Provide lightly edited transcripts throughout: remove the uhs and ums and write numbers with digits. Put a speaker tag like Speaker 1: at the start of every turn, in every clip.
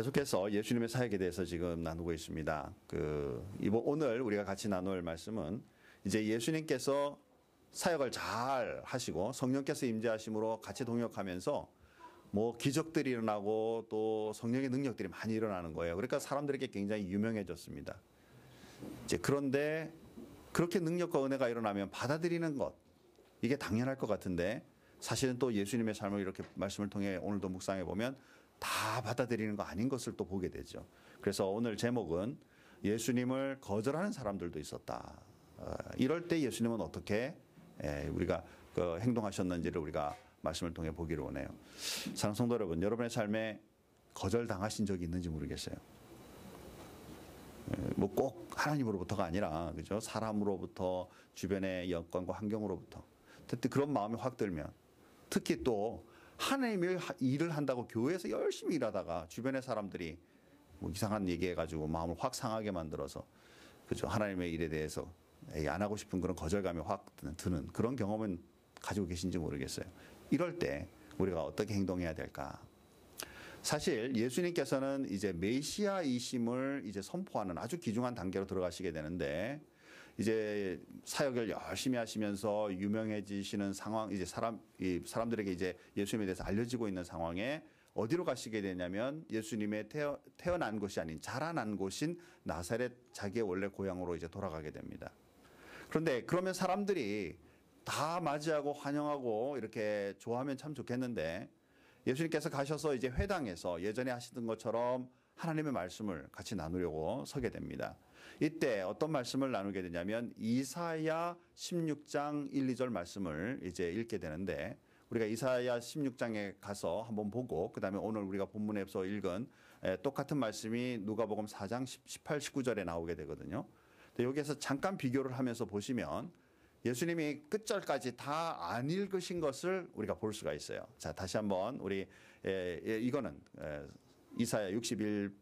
Speaker 1: 계속해서 예수님의 사역에 대해서 지금 나누고 있습니다. 오늘 우리가 같이 나눌 말씀은 이제 예수님께서 사역을 잘 하시고 성령께서 임재하심으로 같이 동역하면서 뭐 기적들이 일어나고 또 성령의 능력들이 많이 일어나는 거예요. 그러니까 사람들에게 굉장히 유명해졌습니다. 이제 그런데 그렇게 능력과 은혜가 일어나면 받아들이는 것, 이게 당연할 것 같은데 사실은 또 예수님의 삶을 이렇게 말씀을 통해 오늘도 묵상해 보면 다 받아들이는 거 아닌 것을 또 보게 되죠. 그래서 오늘 제목은 예수님을 거절하는 사람들도 있었다. 이럴 때 예수님은 어떻게 우리가 행동하셨는지를 우리가 말씀을 통해 보기를 원해요. 사랑하는 성도 여러분, 여러분의 삶에 거절당하신 적이 있는지 모르겠어요. 뭐 꼭 하나님으로부터가 아니라, 그죠? 사람으로부터, 주변의 여건과 환경으로부터. 특히 그런 마음이 확 들면, 특히 또 하나님의 일을 한다고 교회에서 열심히 일하다가 주변의 사람들이 뭐 이상한 얘기해가지고 마음을 확 상하게 만들어서, 그죠? 하나님의 일에 대해서 안 하고 싶은 그런 거절감이 확 드는 그런 경험은 가지고 계신지 모르겠어요. 이럴 때 우리가 어떻게 행동해야 될까? 사실 예수님께서는 이제 메시아이심을 이제 선포하는 아주 귀중한 단계로 들어가시게 되는데, 이제 사역을 열심히 하시면서 유명해지시는 상황, 이제 사람들에게 이제 예수님에 대해서 알려지고 있는 상황에 어디로 가시게 되냐면 예수님의 태어난 곳이 아닌 자라난 곳인 나사렛, 자기의 원래 고향으로 이제 돌아가게 됩니다. 그런데 그러면 사람들이 다 맞이하고 환영하고 이렇게 좋아하면 참 좋겠는데, 예수님께서 가셔서 이제 회당에서 예전에 하시던 것처럼 하나님의 말씀을 같이 나누려고 서게 됩니다. 이때 어떤 말씀을 나누게 되냐면 이사야 16장 1, 2절 말씀을 이제 읽게 되는데, 우리가 이사야 16장에 가서 한번 보고 그다음에 오늘 우리가 본문에서 읽은 똑같은 말씀이 누가복음 4장 18, 19절에 나오게 되거든요. 여기에서 잠깐 비교를 하면서 보시면 예수님이 끝절까지 다 안 읽으신 것을 우리가 볼 수가 있어요. 자, 다시 한번 우리 이거는 이사야 61장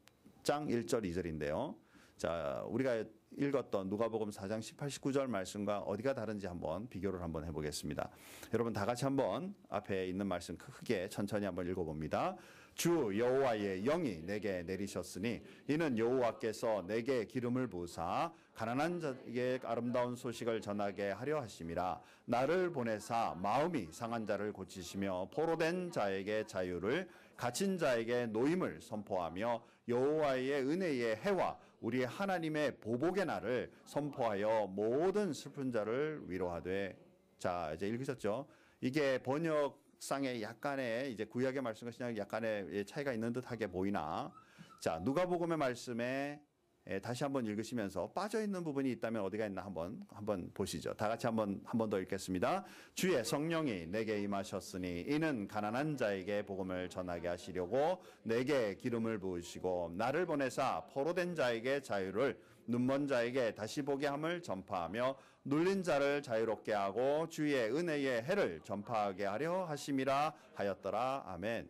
Speaker 1: 1절 2절인데요. 자, 우리가 읽었던 누가복음 4장 18, 19절 말씀과 어디가 다른지 한번 비교를 한번 해보겠습니다. 여러분 다 같이 한번 앞에 있는 말씀 크게 천천히 한번 읽어봅니다. 주 여호와의 영이 내게 내리셨으니 이는 여호와께서 내게 기름을 부으사 가난한 자에게 아름다운 소식을 전하게 하려 하심이라. 나를 보내사 마음이 상한 자를 고치시며 포로된 자에게 자유를, 갇힌 자에게 노임을 선포하며 여호와의 은혜의 해와 우리 하나님의 보복의 날을 선포하여 모든 슬픈 자를 위로하되. 자, 이제 읽으셨죠? 이게 번역상에 약간의 이제 구약의 말씀과 신약의 약간의 차이가 있는 듯하게 보이나, 자, 누가복음의 말씀에 다시 한번 읽으시면서 빠져 있는 부분이 있다면 어디가 있나 한번 보시죠. 다 같이 한번 더 읽겠습니다. 주의 성령이 내게 임하셨으니 이는 가난한 자에게 복음을 전하게 하시려고 내게 기름을 부으시고 나를 보내사 포로된 자에게 자유를, 눈먼 자에게 다시 보게 함을 전파하며 눌린 자를 자유롭게 하고 주의 은혜의 해를 전파하게 하려 하심이라 하였더라. 아멘.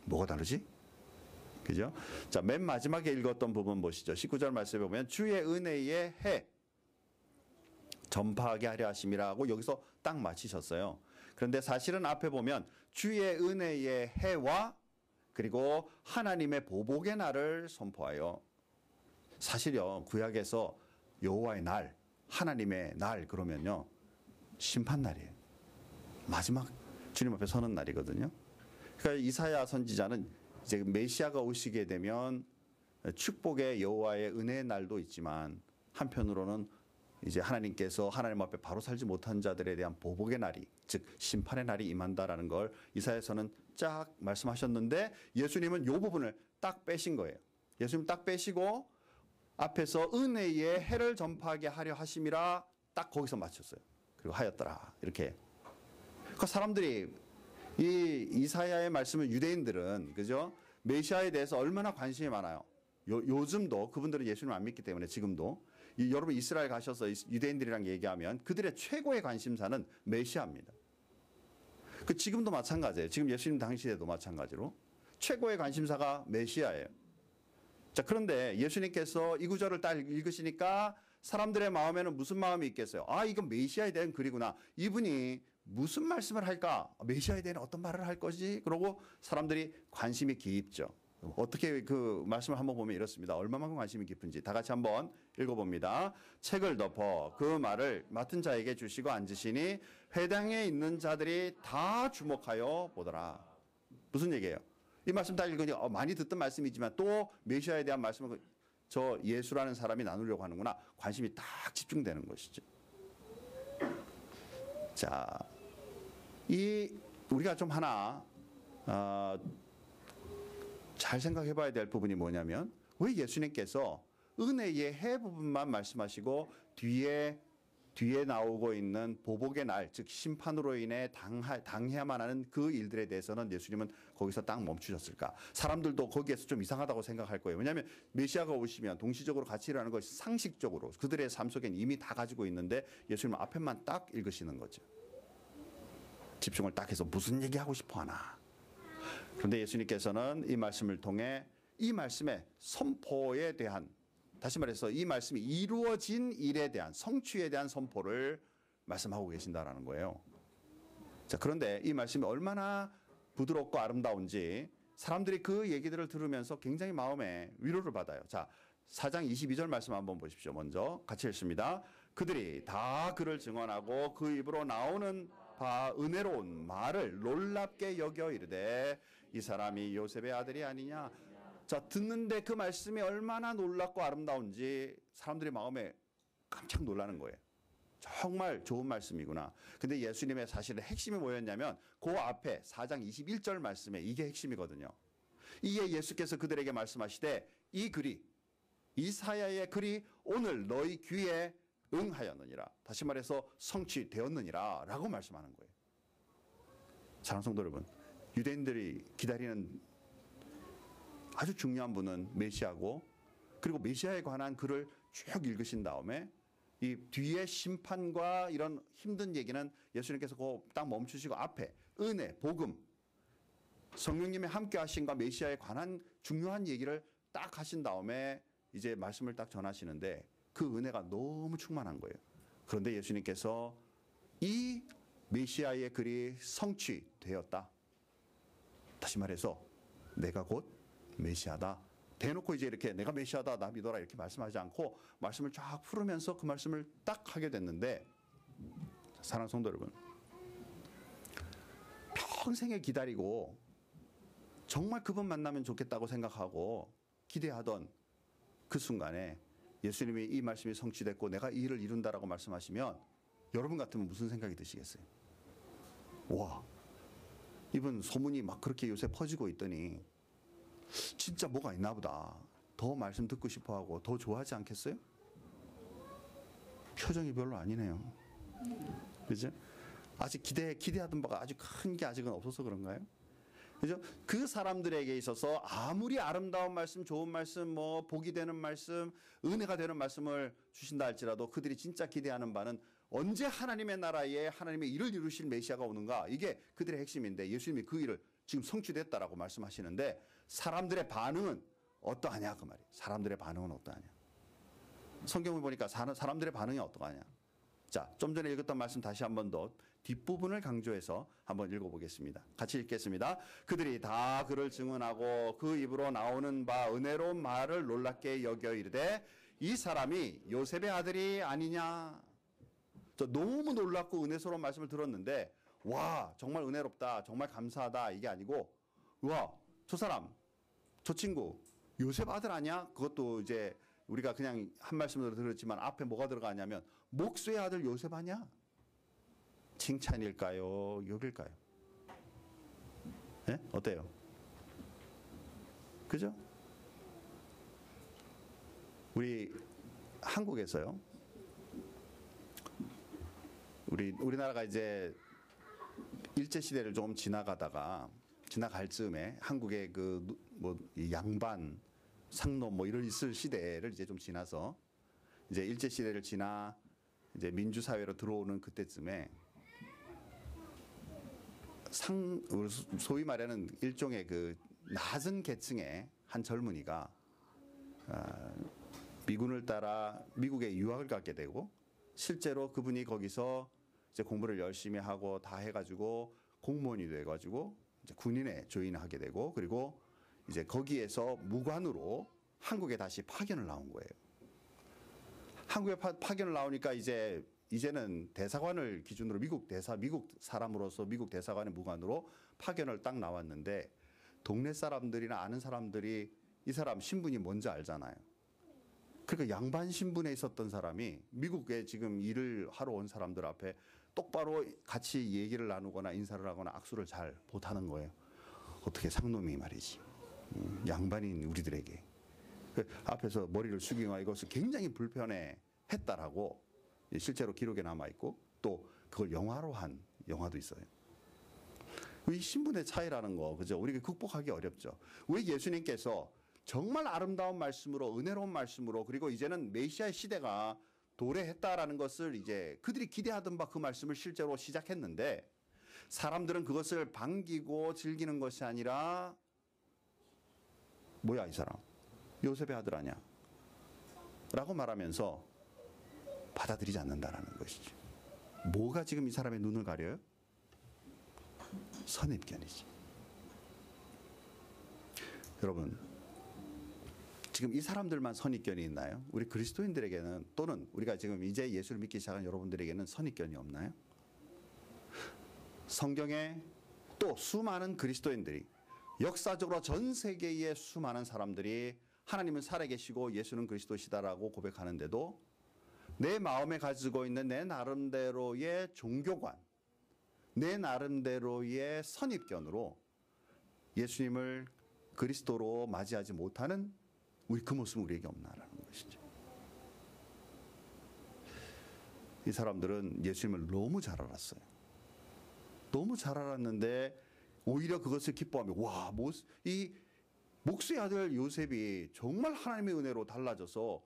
Speaker 1: 뭐가 다르지? 그죠? 자, 맨 마지막에 읽었던 부분 보시죠. 19절 말씀에 보면 주의 은혜의 해 전파하게 하려 하심이라고 여기서 딱 마치셨어요. 그런데 사실은 앞에 보면 주의 은혜의 해와 그리고 하나님의 보복의 날을 선포하여. 사실요, 구약에서 여호와의 날, 하나님의 날 그러면요 심판 날이에요. 마지막 주님 앞에 서는 날이거든요. 그러니까 이사야 선지자는 이제 메시아가 오시게 되면 축복의 여호와의 은혜의 날도 있지만 한편으로는 이제 하나님께서 하나님 앞에 바로 살지 못한 자들에 대한 보복의 날이, 즉 심판의 날이 임한다라는 걸 이사야서는 쫙 말씀하셨는데, 예수님은 이 부분을 딱 빼신 거예요. 예수님 딱 빼시고 앞에서 은혜의 해를 전파하게 하려 하심이라 딱 거기서 맞췄어요. 그리고 하였더라 이렇게. 그 사람들이 이 이사야의 말씀을 유대인들은, 그죠? 메시아에 대해서 얼마나 관심이 많아요. 요즘도 그분들은 예수님을 안 믿기 때문에 지금도 여러분 이스라엘 가셔서 유대인들이랑 얘기하면 그들의 최고의 관심사는 메시아입니다. 그 지금도 마찬가지예요. 지금 예수님 당시에도 마찬가지로 최고의 관심사가 메시아예요. 자, 그런데 예수님께서 이 구절을 딱 읽으시니까 사람들의 마음에는 무슨 마음이 있겠어요? 아, 이건 메시아에 대한 글이구나. 이분이 무슨 말씀을 할까? 메시아에 대한 어떤 말을 할 것이? 그러고 사람들이 관심이 깊죠. 어떻게 그 말씀을 한번 보면 이렇습니다. 얼마만큼 관심이 깊은지 다 같이 한번 읽어봅니다. 책을 덮어 그 말을 맡은 자에게 주시고 앉으시니 회당에 있는 자들이 다 주목하여 보더라. 무슨 얘기예요? 이 말씀 다 읽으니 많이 듣던 말씀이지만 또 메시아에 대한 말씀을 저 예수라는 사람이 나누려고 하는구나. 관심이 딱 집중되는 것이죠. 자, 우리가 좀 하나 잘 생각해 봐야 될 부분이 뭐냐면 왜 예수님께서 은혜의 해 부분만 말씀하시고 뒤에 나오고 있는 보복의 날, 즉 심판으로 인해 당해야만 하는 그 일들에 대해서는 예수님은 거기서 딱 멈추셨을까? 사람들도 거기에서 좀 이상하다고 생각할 거예요. 왜냐하면 메시아가 오시면 동시적으로 같이 일하는 것이 상식적으로 그들의 삶 속엔 이미 다 가지고 있는데 예수님은 앞에만 딱 읽으시는 거죠. 집중을 딱 해서 무슨 얘기하고 싶어 하나. 그런데 예수님께서는 이 말씀을 통해 이 말씀의 선포에 대한, 다시 말해서 이 말씀이 이루어진 일에 대한 성취에 대한 선포를 말씀하고 계신다라는 거예요. 자, 그런데 이 말씀이 얼마나 부드럽고 아름다운지 사람들이 그 얘기들을 들으면서 굉장히 마음에 위로를 받아요. 자, 4장 22절 말씀 한번 보십시오. 먼저 같이 읽습니다. 그들이 다 그를 증언하고 그 입으로 나오는 바 은혜로운 말을 놀랍게 여겨 이르되 이 사람이 요셉의 아들이 아니냐. 자, 듣는데 그 말씀이 얼마나 놀랍고 아름다운지 사람들이 마음에 깜짝 놀라는 거예요. 정말 좋은 말씀이구나. 근데 예수님의 사실은 핵심이 뭐였냐면 그 앞에 4장 21절 말씀에 이게 핵심이거든요. 이게 예수께서 그들에게 말씀하시되 이 글이 이사야의 글이 오늘 너희 귀에 응하였느니라. 다시 말해서 성취되었느니라 라고 말씀하는 거예요. 사랑하는 성도 여러분, 유대인들이 기다리는 아주 중요한 분은 메시아고, 그리고 메시아에 관한 글을 쭉 읽으신 다음에 이 뒤에 심판과 이런 힘든 얘기는 예수님께서 딱 멈추시고 앞에 은혜, 복음, 성령님의 함께 하심과 메시아에 관한 중요한 얘기를 딱 하신 다음에 이제 말씀을 딱 전하시는데 그 은혜가 너무 충만한 거예요. 그런데 예수님께서 이 메시아의 글이 성취되었다. 다시 말해서 내가 곧 메시아다. 대놓고 이제 이렇게 내가 메시아다 나 믿어라 이렇게 말씀하지 않고 말씀을 쫙 풀으면서 그 말씀을 딱 하게 됐는데, 사랑하는 성도 여러분, 평생에 기다리고 정말 그분 만나면 좋겠다고 생각하고 기대하던 그 순간에 예수님이 이 말씀이 성취됐고 내가 이 일을 이룬다라고 말씀하시면 여러분 같으면 무슨 생각이 드시겠어요? 와, 이분 소문이 막 그렇게 요새 퍼지고 있더니 진짜 뭐가 있나 보다. 더 말씀 듣고 싶어 하고 더 좋아하지 않겠어요? 표정이 별로 아니네요. 그죠? 아직 기대하던 바가 아주 큰 게 아직은 없어서 그런가요? 그죠? 그 사람들에게 있어서 아무리 아름다운 말씀, 좋은 말씀, 뭐 복이 되는 말씀, 은혜가 되는 말씀을 주신다 할지라도 그들이 진짜 기대하는 바는 언제 하나님의 나라에 하나님의 일을 이루실 메시아가 오는가, 이게 그들의 핵심인데 예수님이 그 일을 지금 성취됐다라고 말씀하시는데 사람들의 반응은 어떠하냐 그 말이에요. 사람들의 반응은 어떠하냐. 성경을 보니까 사람들의 반응이 어떠하냐. 자, 좀 전에 읽었던 말씀 다시 한 번 더 뒷부분을 강조해서 한번 읽어보겠습니다. 같이 읽겠습니다. 그들이 다 그를 증언하고 그 입으로 나오는 바 은혜로운 말을 놀랍게 여겨 이르되 이 사람이 요셉의 아들이 아니냐. 저 너무 놀랍고 은혜스러운 말씀을 들었는데 와, 정말 은혜롭다, 정말 감사하다 이게 아니고 와, 저 사람, 저 친구 요셉 아들 아니야? 그것도 이제 우리가 그냥 한 말씀으로 들었지만 앞에 뭐가 들어가냐면 목수의 아들 요셉 아니야? 칭찬일까요? 욕일까요? 네? 어때요? 그죠? 우리 한국에서요. 우리나라가 이제 일제 시대를 좀 지나갈 즈음에 한국의 양반, 상놈 뭐 이런 있을 시대를 이제 좀 지나서 이제 일제 시대를 지나 이제 민주 사회로 들어오는 그때쯤에 소위 말하는 일종의 그 낮은 계층의 한 젊은이가 미군을 따라 미국에 유학을 가게 되고 실제로 그분이 거기서 이제 공부를 열심히 하고 다 해가지고 공무원이 돼가지고 이제 군인에 조인하게 되고 그리고 이제 거기에서 무관으로 한국에 다시 파견을 나온 거예요. 한국에 파견을 나오니까 이제는 대사관을 기준으로 미국 사람으로서 미국 대사관의 무관으로 파견을 딱 나왔는데, 동네 사람들이나 아는 사람들이 이 사람 신분이 뭔지 알잖아요. 그러니까 양반 신분에 있었던 사람이 미국에 지금 일을 하러 온 사람들 앞에 똑바로 같이 얘기를 나누거나 인사를 하거나 악수를 잘 못하는 거예요. 어떻게 상놈이 말이지. 양반인 우리들에게. 그 앞에서 머리를 숙이고 이것을 굉장히 불편해 했다라고 실제로 기록에 남아있고, 또 그걸 영화로 한 영화도 있어요. 이 신분의 차이라는 거, 그죠? 우리가 극복하기 어렵죠. 왜 예수님께서 정말 아름다운 말씀으로, 은혜로운 말씀으로, 그리고 이제는 메시아의 시대가 도래했다라는 것을 이제 그들이 기대하던 바 그 말씀을 실제로 시작했는데, 사람들은 그것을 반기고 즐기는 것이 아니라, 뭐야 이 사람 요셉의 아들 아니야 라고 말하면서 받아들이지 않는다라는 것이죠. 뭐가 지금 이 사람의 눈을 가려요? 선입견이지. 여러분, 지금 이 사람들만 선입견이 있나요? 우리 그리스도인들에게는, 또는 우리가 지금 이제 예수를 믿기 시작한 여러분들에게는 선입견이 없나요? 성경에 또 수많은 그리스도인들이, 역사적으로 전 세계의 수많은 사람들이 하나님은 살아계시고 예수는 그리스도시다라고 고백하는데도 내 마음에 가지고 있는 내 나름대로의 종교관, 내 나름대로의 선입견으로 예수님을 그리스도로 맞이하지 못하는 그 모습은 우리에게 없나라는 것이죠. 이 사람들은 예수님을 너무 잘 알았어요. 너무 잘 알았는데 오히려 그것을 기뻐하며, 와, 이 목수의 아들 요셉이 정말 하나님의 은혜로 달라져서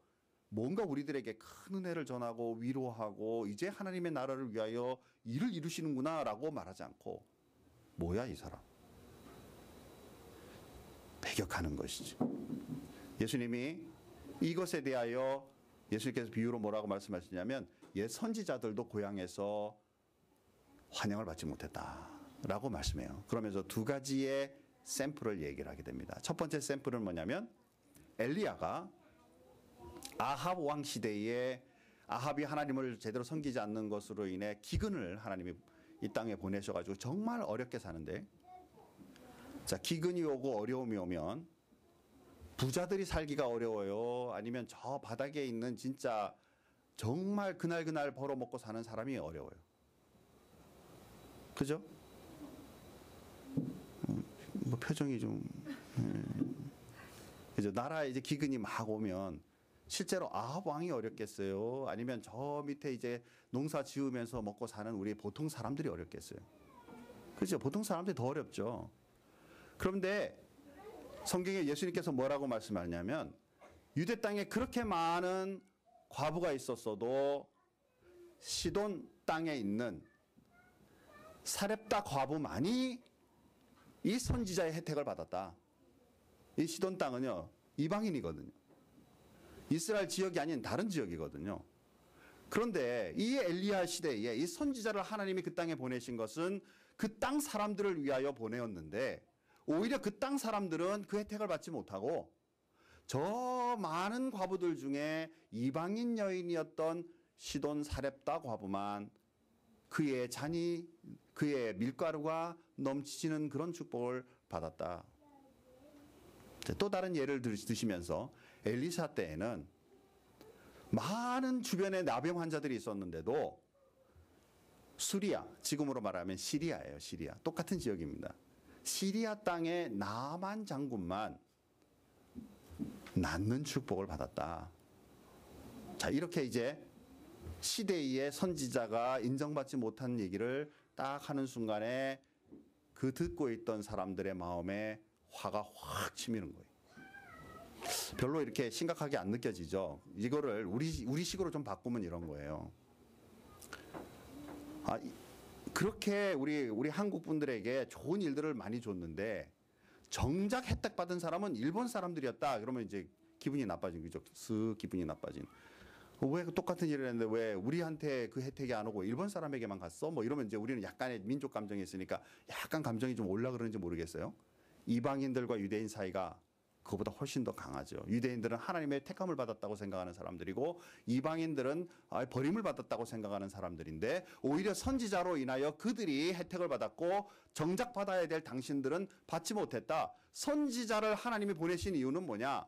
Speaker 1: 뭔가 우리들에게 큰 은혜를 전하고 위로하고 이제 하나님의 나라를 위하여 일을 이루시는구나 라고 말하지 않고, 뭐야 이 사람, 배격하는 것이죠. 예수님이 이것에 대하여 예수님께서 비유로 뭐라고 말씀하시냐면, 옛 선지자들도 고향에서 환영을 받지 못했다라고 말씀해요. 그러면서 두 가지의 샘플을 얘기를 하게 됩니다. 첫 번째 샘플은 뭐냐면, 엘리야가 아합 왕 시대에 아합이 하나님을 제대로 섬기지 않는 것으로 인해 기근을 하나님이 이 땅에 보내셔가지고 정말 어렵게 사는데, 자, 기근이 오고 어려움이 오면 부자들이 살기가 어려워요? 아니면 저 바닥에 있는 진짜 정말 그날 벌어먹고 사는 사람이 어려워요? 그죠? 뭐 표정이 좀, 그죠? 나라에 이제 기근이 막 오면 실제로 아합 왕이 어렵겠어요? 아니면 저 밑에 이제 농사 지으면서 먹고 사는 우리 보통 사람들이 어렵겠어요? 그죠? 보통 사람들이 더 어렵죠. 그런데 성경에 예수님께서 뭐라고 말씀하냐면, 유대 땅에 그렇게 많은 과부가 있었어도 시돈 땅에 있는 사렙다 과부만이 이 선지자의 혜택을 받았다. 이 시돈 땅은요, 이방인이거든요. 이스라엘 지역이 아닌 다른 지역이거든요. 그런데 이 엘리야 시대에 이 선지자를 하나님이 그 땅에 보내신 것은 그 땅 사람들을 위하여 보내었는데, 오히려 그 땅 사람들은 그 혜택을 받지 못하고 저 많은 과부들 중에 이방인 여인이었던 시돈 사렙다 과부만 그의 잔이, 그의 밀가루가 넘치는 그런 축복을 받았다. 또 다른 예를 드시면서, 엘리사 때에는 많은 주변에 나병 환자들이 있었는데도 수리아, 지금으로 말하면 시리아예요. 시리아. 똑같은 지역입니다. 시리아 땅의 나만 장군만 낫는 축복을 받았다. 자, 이렇게 이제 시대의 선지자가 인정받지 못한 얘기를 딱 하는 순간에 그 듣고 있던 사람들의 마음에 화가 확 치미는 거예요. 별로 이렇게 심각하게 안 느껴지죠. 이거를 우리식으로 좀 바꾸면 이런 거예요. 그렇게 우리 한국 분들에게 좋은 일들을 많이 줬는데 정작 혜택 받은 사람은 일본 사람들이었다. 그러면 이제 기분이 나빠진 거죠. 쓱 기분이 나빠진. 왜 똑같은 일을 했는데 왜 우리한테 그 혜택이 안 오고 일본 사람에게만 갔어? 뭐 이러면 이제 우리는 약간의 민족 감정이 있으니까 약간 감정이 좀 올라 그러는지 모르겠어요. 이방인들과 유대인 사이가 그보다 훨씬 더 강하죠. 유대인들은 하나님의 택함을 받았다고 생각하는 사람들이고 이방인들은 버림을 받았다고 생각하는 사람들인데 오히려 선지자로 인하여 그들이 혜택을 받았고 정작 받아야 될 당신들은 받지 못했다. 선지자를 하나님이 보내신 이유는 뭐냐?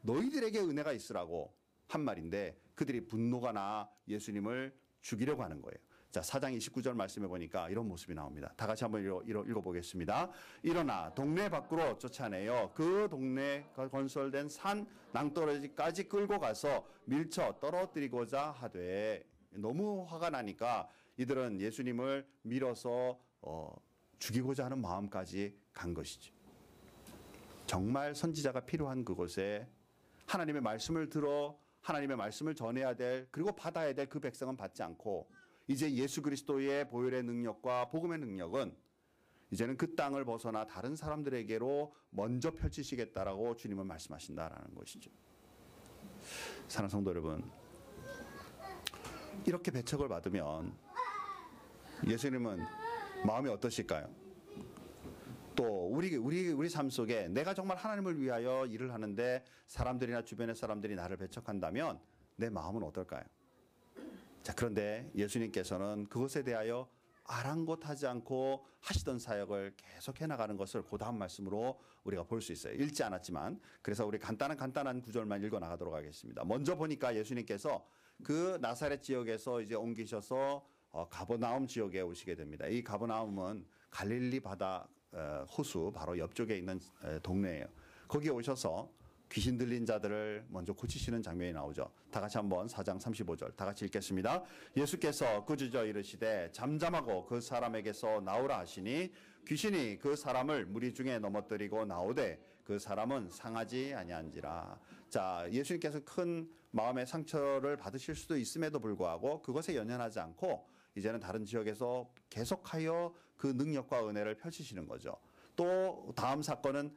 Speaker 1: 너희들에게 은혜가 있으라고 한 말인데 그들이 분노가 나 예수님을 죽이려고 하는 거예요. 자, 4장 29절 말씀해 보니까 이런 모습이 나옵니다. 다 같이 한번 읽어보겠습니다. 일어나 동네 밖으로 쫓아내어 그 동네 건설된 산 낭떠러지까지 끌고 가서 밀쳐 떨어뜨리고자 하되 너무 화가 나니까 이들은 예수님을 밀어서 죽이고자 하는 마음까지 간 것이죠. 정말 선지자가 필요한 그곳에 하나님의 말씀을 들어 하나님의 말씀을 전해야 될 그리고 받아야 될 그 백성은 받지 않고 이제 예수 그리스도의 보혈의 능력과 복음의 능력은 이제는 그 땅을 벗어나 다른 사람들에게로 먼저 펼치시겠다라고 주님은 말씀하신다라는 것이죠. 사랑하는 성도 여러분, 이렇게 배척을 받으면 예수님은 마음이 어떠실까요? 또 우리 삶 속에 내가 정말 하나님을 위하여 일을 하는데 사람들이나 주변의 사람들이 나를 배척한다면 내 마음은 어떨까요? 자, 그런데 예수님께서는 그것에 대하여 아랑곳하지 않고 하시던 사역을 계속해 나가는 것을 그 다음 말씀으로 우리가 볼 수 있어요. 읽지 않았지만 그래서 우리 간단한 구절만 읽어 나가도록 하겠습니다. 먼저 보니까 예수님께서 그 나사렛 지역에서 이제 옮기셔서 가버나움 지역에 오시게 됩니다. 이 가버나움은 갈릴리 바다 호수 바로 옆쪽에 있는 동네예요. 거기에 오셔서 귀신 들린 자들을 먼저 고치시는 장면이 나오죠. 다 같이 한번 4장 35절 다 같이 읽겠습니다. 예수께서 꾸짖어 이르시되 잠잠하고 그 사람에게서 나오라 하시니 귀신이 그 사람을 무리 중에 넘어뜨리고 나오되 그 사람은 상하지 아니한지라. 자, 예수님께서 큰 마음의 상처를 받으실 수도 있음에도 불구하고 그것에 연연하지 않고 이제는 다른 지역에서 계속하여 그 능력과 은혜를 펼치시는 거죠. 또 다음 사건은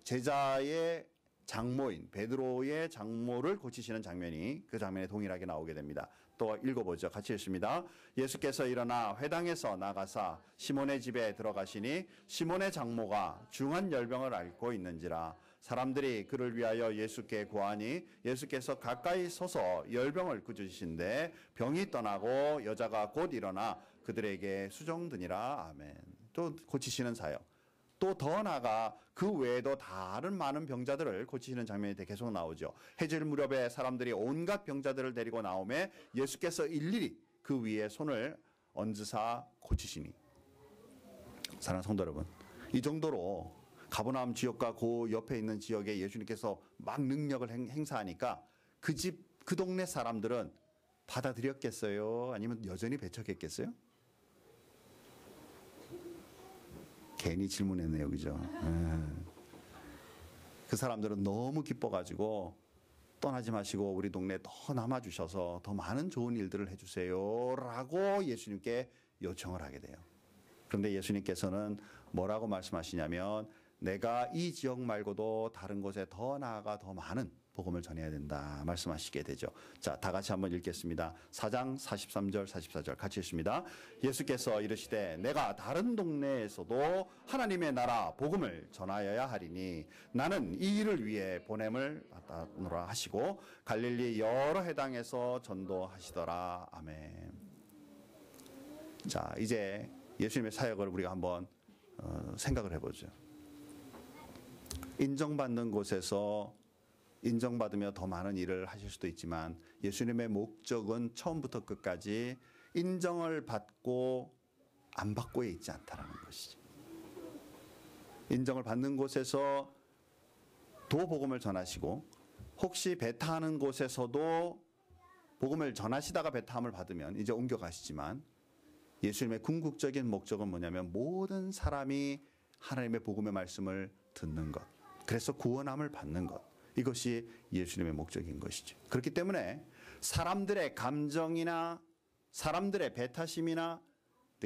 Speaker 1: 제자의 장모인 베드로의 장모를 고치시는 장면이 그 장면에 동일하게 나오게 됩니다. 또 읽어보죠. 같이 읽습니다. 예수께서 일어나 회당에서 나가사 시몬의 집에 들어가시니 시몬의 장모가 중한 열병을 앓고 있는지라. 사람들이 그를 위하여 예수께 고하니 예수께서 가까이 서서 열병을 꾸짖으신데 병이 떠나고 여자가 곧 일어나 그들에게 수종드니라. 아멘. 또 고치시는 사역. 또 더 나아가 그 외에도 다른 많은 병자들을 고치시는 장면이 계속 나오죠. 해질 무렵에 사람들이 온갖 병자들을 데리고 나오매 예수께서 일일이 그 위에 손을 얹으사 고치시니. 사랑하는 성도 여러분, 이 정도로 가버나움 지역과 그 옆에 있는 지역에 예수님께서 막 능력을 행사하니까 그 동네 사람들은 받아들였겠어요? 아니면 여전히 배척했겠어요? 괜히 질문했네요. 그죠? 그 사람들은 너무 기뻐가지고 떠나지 마시고 우리 동네에 더 남아주셔서 더 많은 좋은 일들을 해주세요 라고 예수님께 요청을 하게 돼요. 그런데 예수님께서는 뭐라고 말씀하시냐면 내가 이 지역 말고도 다른 곳에 더 나아가 더 많은 복음을 전해야 된다 말씀하시게 되죠. 자, 다 같이 한번 읽겠습니다. 4장 43절 44절 같이 읽습니다. 예수께서 이르시되 내가 다른 동네에서도 하나님의 나라 복음을 전하여야 하리니 나는 이 일을 위해 보냄을 받았노라 하시고 갈릴리 여러 해당에서 전도하시더라. 아멘. 자, 이제 예수님의 사역을 우리가 한번 생각을 해보죠. 인정받는 곳에서 인정받으며 더 많은 일을 하실 수도 있지만 예수님의 목적은 처음부터 끝까지 인정을 받고 안 받고에 있지 않다라는 것이죠. 인정을 받는 곳에서 도 복음을 전하시고 혹시 배타하는 곳에서도 복음을 전하시다가 배타함을 받으면 이제 옮겨가시지만 예수님의 궁극적인 목적은 뭐냐면 모든 사람이 하나님의 복음의 말씀을 듣는 것, 그래서 구원함을 받는 것, 이것이 예수님의 목적인 것이죠. 그렇기 때문에 사람들의 감정이나 사람들의 배타심이나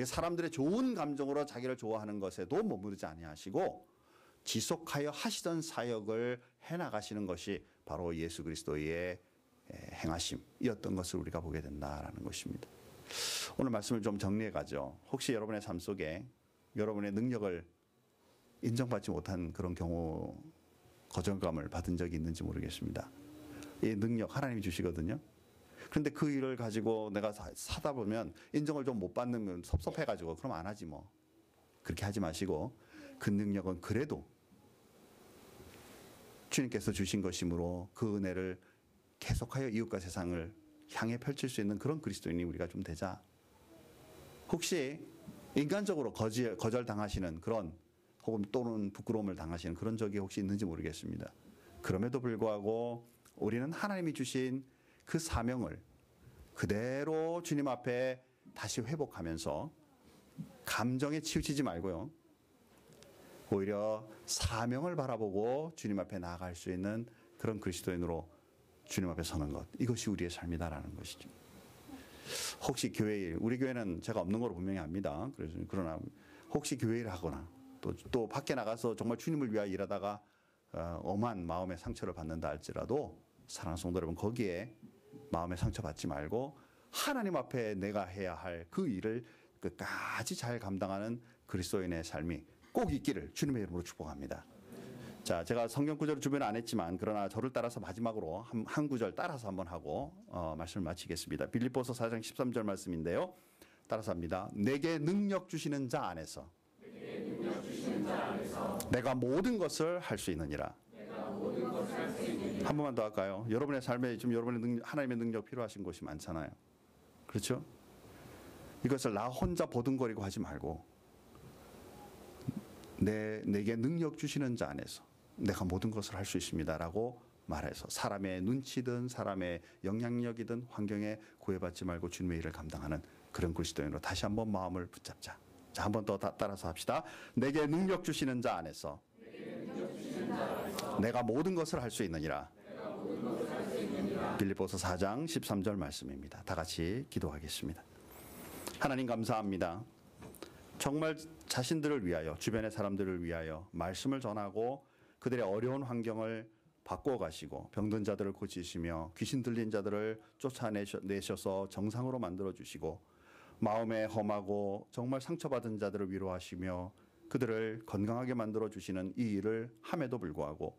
Speaker 1: 사람들의 좋은 감정으로 자기를 좋아하는 것에도 머무르지 아니하시고 지속하여 하시던 사역을 해나가시는 것이 바로 예수 그리스도의 행하심이었던 것을 우리가 보게 된다라는 것입니다. 오늘 말씀을 좀 정리해 가죠. 혹시 여러분의 삶 속에 여러분의 능력을 인정받지 못한 그런 경우 거절감을 받은 적이 있는지 모르겠습니다. 이 능력 하나님이 주시거든요. 그런데 그 일을 가지고 내가 사다 보면 인정을 좀 못 받는 섭섭해가지고 그럼 안 하지 뭐. 그렇게 하지 마시고 그 능력은 그래도 주님께서 주신 것이므로 그 은혜를 계속하여 이웃과 세상을 향해 펼칠 수 있는 그런 그리스도인이 우리가 좀 되자. 혹시 인간적으로 거절당하시는 그런 혹은 또는 부끄러움을 당하시는 그런 적이 혹시 있는지 모르겠습니다. 그럼에도 불구하고 우리는 하나님이 주신 그 사명을 그대로 주님 앞에 다시 회복하면서 감정에 치우치지 말고요. 오히려 사명을 바라보고 주님 앞에 나아갈 수 있는 그런 그리스도인으로 주님 앞에 서는 것. 이것이 우리의 삶이다라는 것이죠. 혹시 교회 일, 우리 교회는 제가 없는 걸로 분명히 압니다. 그러나 혹시 교회 일을 하거나 또 밖에 나가서 정말 주님을 위하여 일하다가 엄한 마음의 상처를 받는다 할지라도 사랑하는 성도 여러분, 거기에 마음의 상처 받지 말고 하나님 앞에 내가 해야 할 그 일을 끝까지 잘 감당하는 그리스도인의 삶이 꼭 있기를 주님의 이름으로 축복합니다. 자, 제가 성경 구절을 주변에 안 했지만 그러나 저를 따라서 마지막으로 한 구절 따라서 한번 하고 말씀을 마치겠습니다. 빌립보서 4장 13절 말씀인데요. 따라서 합니다. 내게 능력 주시는 자 안에서 내가 모든 것을 할 수 있느니라. 한 번만 더 할까요? 여러분의 삶에 지금 여러분의 하나님의 능력 필요하신 곳이 많잖아요. 그렇죠? 이것을 나 혼자 보듬거리고 하지 말고 내게 능력 주시는 자 안에서 내가 모든 것을 할 수 있습니다라고 말해서 사람의 눈치든 사람의 영향력이든 환경에 구애받지 말고 주님의 일을 감당하는 그런 그리스도인으로 다시 한번 마음을 붙잡자. 자, 한 번 더 따라서 합시다. 내게 능력 주시는 자 안에서 내가 모든 것을 할 수 있느니라. 빌립보서 4장 13절 말씀입니다. 다 같이 기도하겠습니다. 하나님 감사합니다. 정말 자신들을 위하여 주변의 사람들을 위하여 말씀을 전하고 그들의 어려운 환경을 바꿔 가시고 병든 자들을 고치시며 귀신 들린 자들을 쫓아내셔서 정상으로 만들어 주시고 마음에 험하고 정말 상처받은 자들을 위로하시며 그들을 건강하게 만들어 주시는 이 일을 함에도 불구하고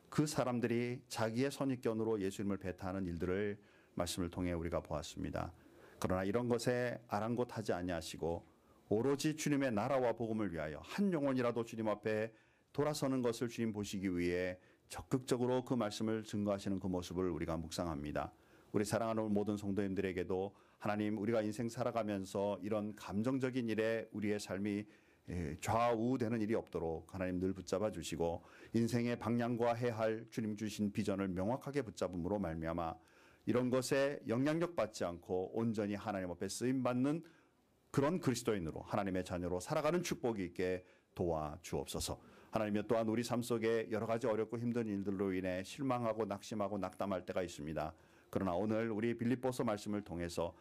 Speaker 1: 그 사람들이 자기의 선입견으로 예수님을 배타하는 일들을 말씀을 통해 우리가 보았습니다. 그러나 이런 것에 아랑곳하지 아니하시고 오로지 주님의 나라와 복음을 위하여 한 영혼이라도 주님 앞에 돌아서는 것을 주님 보시기 위해 적극적으로 그 말씀을 증거하시는 그 모습을 우리가 묵상합니다. 우리 사랑하는 모든 성도님들에게도 하나님 우리가 인생 살아가면서 이런 감정적인 일에 우리의 삶이 좌우되는 일이 없도록 하나님 늘 붙잡아 주시고 인생의 방향과 해야 할 주님 주신 비전을 명확하게 붙잡음으로 말미암아 이런 것에 영향력 받지 않고 온전히 하나님 앞에 쓰임받는 그런 그리스도인으로 하나님의 자녀로 살아가는 축복이 있게 도와주옵소서. 하나님여 또한 우리 삶 속에 여러 가지 어렵고 힘든 일들로 인해 실망하고 낙심하고 낙담할 때가 있습니다. 그러나 오늘 우리 빌립보서 말씀을 통해서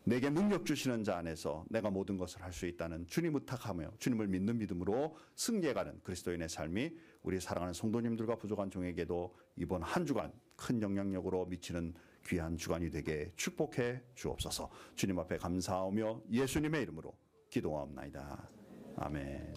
Speaker 1: 내게 능력 주시는 자 안에서 내가 모든 것을 할 수 있다는 주님 의탁하며 주님을 믿는 믿음으로 승리해가는 그리스도인의 삶이 우리 사랑하는 성도님들과 부족한 종에게도 이번 한 주간 큰 영향력으로 미치는 귀한 주간이 되게 축복해 주옵소서. 주님 앞에 감사하며 예수님의 이름으로 기도하옵나이다. 아멘.